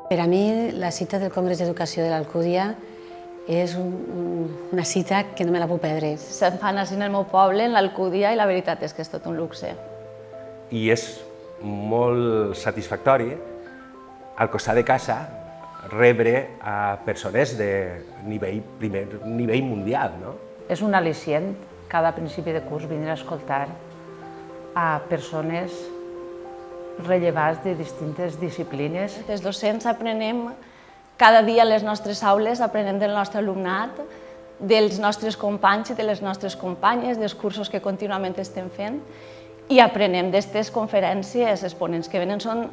Per a mi, la cita del Congrés d'Educació de l'Alcúdia és una cita que no me la puc perdre. Se'n fan així en el meu poble, en l'Alcúdia, i la veritat és que és tot un luxe. I és molt satisfactori, al costat de casa, rebre a persones de primer nivell mundial, no? És un al·licient cada principi de curs vindre a escoltar a persones rellevants de distintes disciplines. Els docents aprenem cada dia a les nostres aules, aprenem del nostre alumnat, dels nostres companys i de les nostres companyes, dels cursos que contínuament estem fent, i aprenem d'aquestes conferències. Els ponents que venen són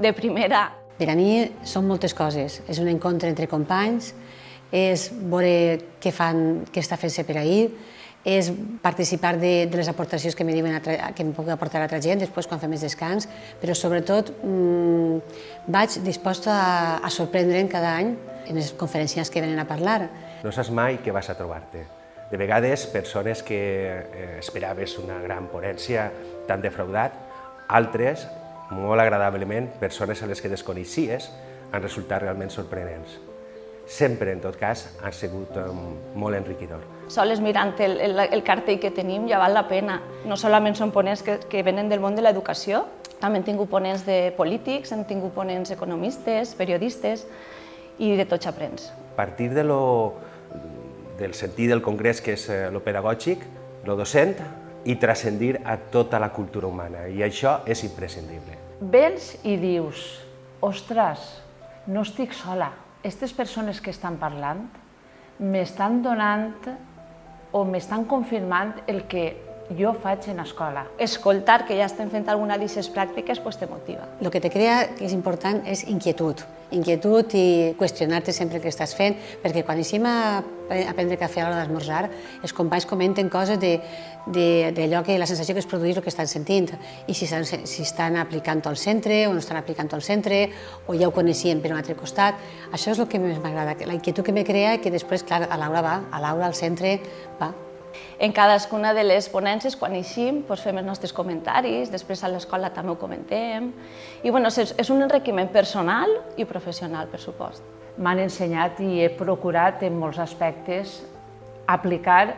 de primera. Per a mi són moltes coses. És un encontre entre companys, és veure què està fent-se per ahir, és participar de les aportacions que em diuen que em pugui aportar altra gent després quan fem els descans, però sobretot vaig disposta a sorprendre'm cada any en les conferències que venen a parlar. No saps mai què vas a trobar-te. De vegades, persones que esperaves una gran ponència t'han defraudat, altres, molt agradablement, persones a les que desconeixies han resultat realment sorprenents. Sempre, en tot cas, ha sigut molt enriquidor. Sols mirant el cartell que tenim ja val la pena. No solament són ponents que venen del món de l'educació, també hem tingut ponents de polítics, hem tingut ponents economistes, periodistes, i de tots aprens. A partir del sentit del congrés, que és lo pedagògic, lo docent, i transcendir a tota la cultura humana, i això és imprescindible. Vens i dius, ostres, no estic sola. Aquestes persones que estan parlant m'estan donant o m'estan confirmant el que jo faig en escola. Escoltar que ja estem fent alguna d'aquestes pràctiques te motiva. El que te crea, que és important, és inquietud. Inquietud i qüestionar-te sempre el que estàs fent, perquè quan eixim a prendre cafè a l'hora d'esmorzar, els companys comenten coses d'allò que la sensació que es produeix el que estan sentint, i si estan aplicant-ho al centre o no estan aplicant-ho al centre, o ja ho coneixien per un altre costat. Això és el que més m'agrada, la inquietud que me crea i que després, clar, a l'aula va, a l'aula, al centre, va. En cadascuna de les ponències, quan eixim, fem els nostres comentaris, després a l'escola també ho comentem. I és un enriquiment personal i professional, per supost. M'han ensenyat i he procurat en molts aspectes aplicar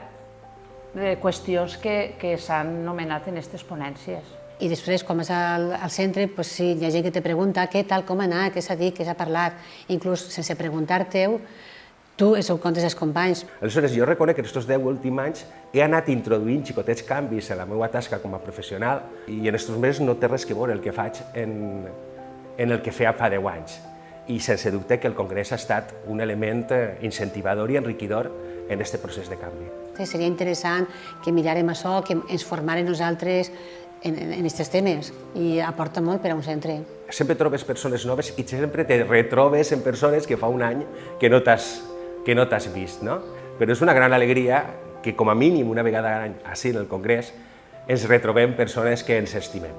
qüestions que s'han nomenat en aquestes ponències. I després, quan vas al centre, sí, hi ha gent que te pregunta què tal, com ha anat, què s'ha dit, què s'ha parlat, inclús sense preguntar-te-ho, tu ho comptes als companys. Aleshores, jo reconec que aquests 10 últims anys he anat introduint xicotets canvis en la meva tasca com a professional i en aquests mesos no té res que veure el que faig en el que feia fa 10 anys. I sense dubte que el Congrés ha estat un element incentivador i enriquidor en aquest procés de canvi. Seria interessant que mirarem això, que ens formàrem nosaltres en aquests temes i aporta molt per a un centre. Sempre trobes persones noves i sempre te retrobes en persones que fa un any que no t'has vist, no? Però és una gran alegria que, com a mínim, una vegada a l'any, així en el Congrés, ens retrobem persones que ens estimem.